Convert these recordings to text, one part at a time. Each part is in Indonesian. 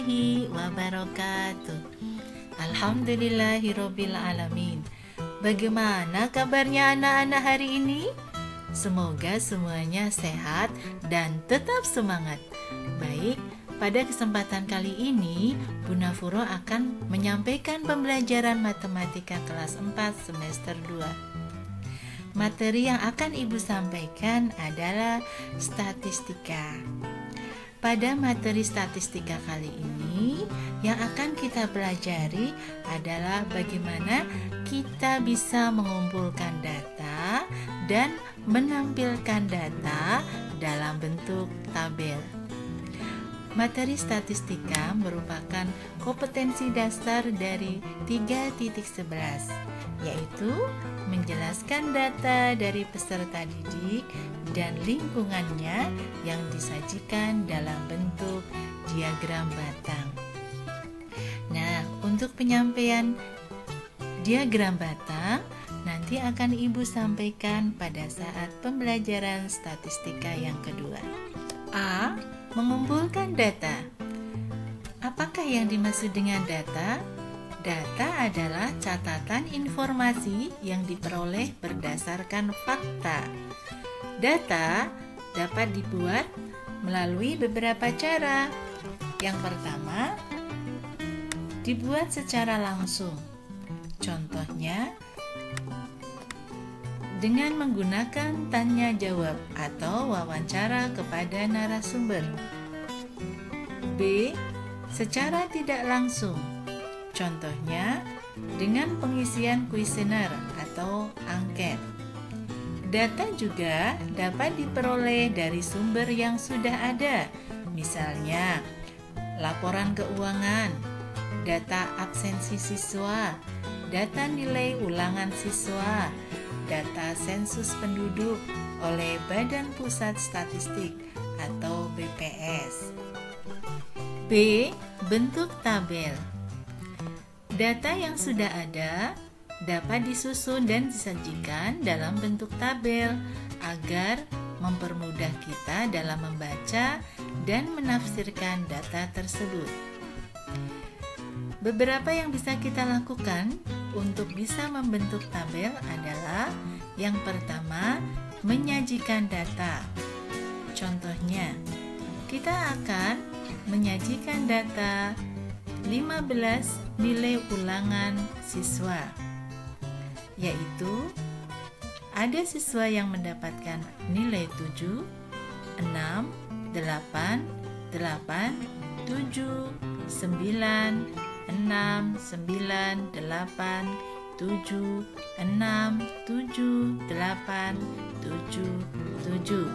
warahmatullahi wabarakatuh. Alhamdulillahirabbil alamin. Bagaimana kabarnya anak-anak hari ini? Semoga semuanya sehat dan tetap semangat. Baik, pada kesempatan kali ini Bu Nafuro akan menyampaikan pembelajaran matematika kelas 4 semester 2. Materi yang akan Ibu sampaikan adalah statistika. Pada materi statistika kali ini, yang akan kita pelajari adalah bagaimana kita bisa mengumpulkan data dan menampilkan data dalam bentuk tabel. Materi statistika merupakan kompetensi dasar dari 3.11, yaitu menjelaskan data dari peserta didik dan lingkungannya yang disajikan dalam bentuk diagram batang. Nah, untuk penyampaian diagram batang nanti akan Ibu sampaikan pada saat pembelajaran statistika yang kedua. A. Mengumpulkan data. Apakah yang dimaksud dengan data? Data adalah catatan informasi yang diperoleh berdasarkan fakta. Data dapat dibuat melalui beberapa cara. Yang pertama, dibuat secara langsung. Contohnya, dengan menggunakan tanya jawab atau wawancara kepada narasumber. B. Secara tidak langsung. Contohnya, dengan pengisian kuesioner atau angket. Data juga dapat diperoleh dari sumber yang sudah ada, misalnya laporan keuangan, data absensi siswa, data nilai ulangan siswa, data sensus penduduk oleh Badan Pusat Statistik atau BPS. B. Bentuk tabel. Data yang sudah ada dapat disusun dan disajikan dalam bentuk tabel agar mempermudah kita dalam membaca dan menafsirkan data tersebut. Beberapa yang bisa kita lakukan untuk bisa membentuk tabel adalah yang pertama, menyajikan data. Contohnya, kita akan menyajikan data 15 nilai ulangan siswa, yaitu ada siswa yang mendapatkan nilai 7, 6, 8, 8, 7, 9, 6, 9, 8, 7, 6, 7, 8, 7, 7.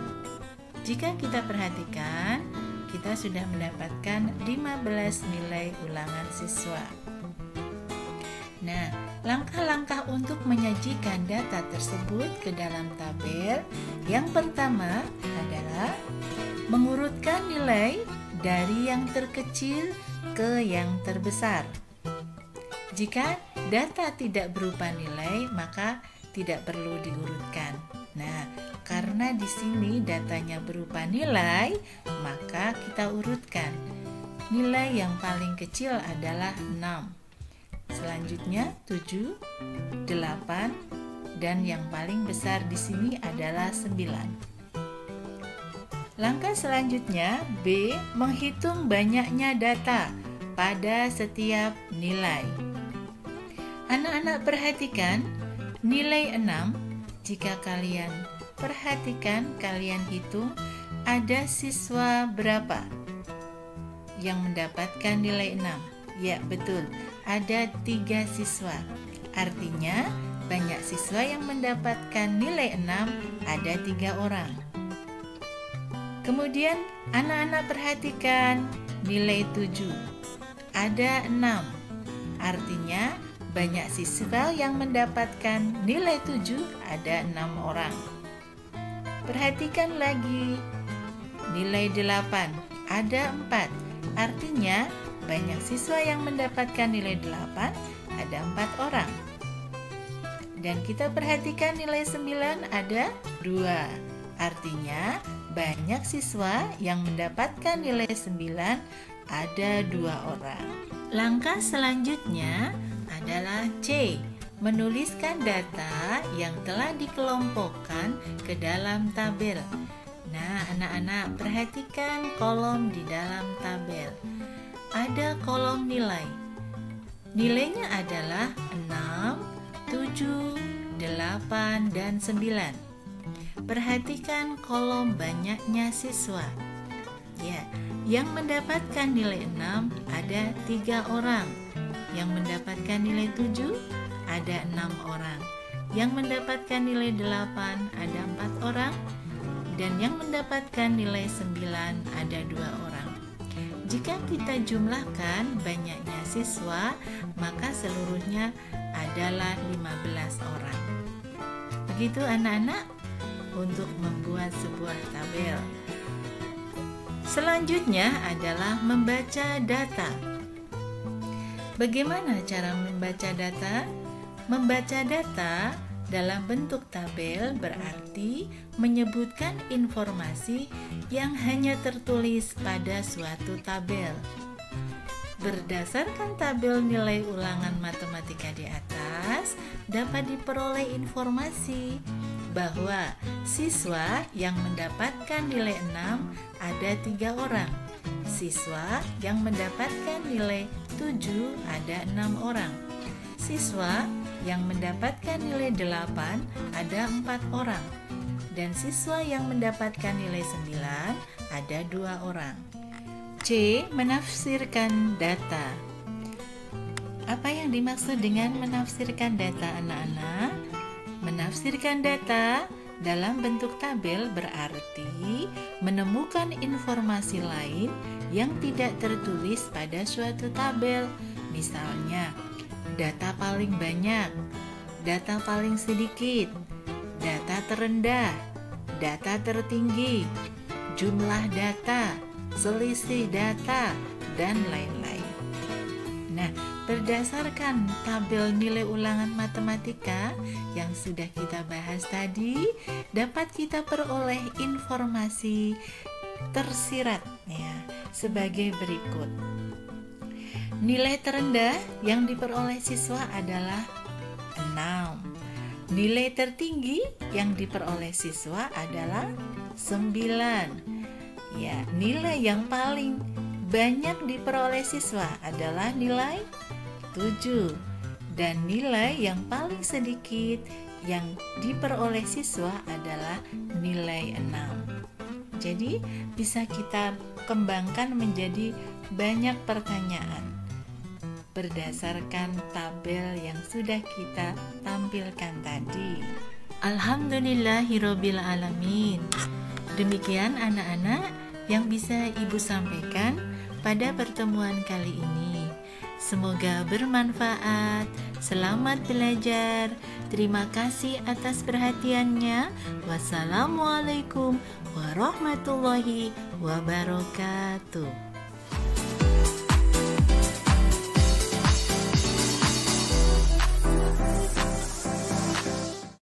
Jika kita perhatikan, kita sudah mendapatkan 15 nilai ulangan siswa. Nah, langkah-langkah untuk menyajikan data tersebut ke dalam tabel yang pertama adalah mengurutkan nilai dari yang terkecil ke yang terbesar. Jika data tidak berupa nilai, maka tidak perlu diurutkan. Nah, karena di sini datanya berupa nilai, maka kita urutkan. Nilai yang paling kecil adalah 6. Selanjutnya 7, 8, dan yang paling besar di sini adalah 9. Langkah selanjutnya, B. Menghitung banyaknya data pada setiap nilai. Anak-anak perhatikan, nilai 6, jika kalian perhatikan, kalian hitung ada siswa berapa yang mendapatkan nilai 6. Ya, betul, ada 3 siswa. Artinya, banyak siswa yang mendapatkan nilai 6, ada 3 orang. Kemudian anak-anak perhatikan nilai 7, ada 6. Artinya banyak siswa yang mendapatkan nilai 7, ada 6 orang. Perhatikan lagi nilai 8, ada 4. Artinya banyak siswa yang mendapatkan nilai 8, ada 4 orang. Dan kita perhatikan nilai 9, ada 2. Artinya banyak siswa yang mendapatkan nilai 9, ada 2 orang. Langkah selanjutnya adalah C, menuliskan data yang telah dikelompokkan ke dalam tabel. Nah, anak-anak perhatikan kolom di dalam tabel. Ada kolom nilai. Nilainya adalah 6, 7, 8, dan 9. Perhatikan kolom banyaknya siswa. Ya, yang mendapatkan nilai 6 ada 3 orang. Yang mendapatkan nilai 7 ada 6 orang. Yang mendapatkan nilai 8 ada 4 orang. Dan yang mendapatkan nilai 9 ada 2 orang. Jika kita jumlahkan banyaknya siswa, maka seluruhnya adalah 15 orang. Begitu anak-anak untuk membuat sebuah tabel. Selanjutnya adalah membaca data. Bagaimana cara membaca data? Membaca data dalam bentuk tabel berarti menyebutkan informasi yang hanya tertulis pada suatu tabel. Berdasarkan tabel nilai ulangan matematika di atas, dapat diperoleh informasi bahwa siswa yang mendapatkan nilai 6 ada 3 orang. Siswa yang mendapatkan nilai 7 ada 6 orang. Siswa yang mendapatkan nilai 8 ada 4 orang. Dan siswa yang mendapatkan nilai 9 ada 2 orang. C. Menafsirkan data. Apa yang dimaksud dengan menafsirkan data, anak-anak? Menafsirkan data dalam bentuk tabel berarti menemukan informasi lain yang tidak tertulis pada suatu tabel. Misalnya, data paling banyak, data paling sedikit, data terendah, data tertinggi, jumlah data, selisih data, dan lain-lain. Nah, berdasarkan tabel nilai ulangan matematika yang sudah kita bahas tadi, dapat kita peroleh informasi tersirat ya, sebagai berikut. Nilai terendah yang diperoleh siswa adalah 6. Nilai tertinggi yang diperoleh siswa adalah 9. Ya, nilai yang paling banyak diperoleh siswa adalah nilai 7. Dan nilai yang paling sedikit yang diperoleh siswa adalah nilai 6. Jadi bisa kita kembangkan menjadi banyak pertanyaan berdasarkan tabel yang sudah kita tampilkan tadi. Alhamdulillahirabbil alamin. Demikian anak-anak yang bisa Ibu sampaikan pada pertemuan kali ini. Semoga bermanfaat. Selamat belajar. Terima kasih atas perhatiannya. Wassalamualaikum warahmatullahi wabarakatuh.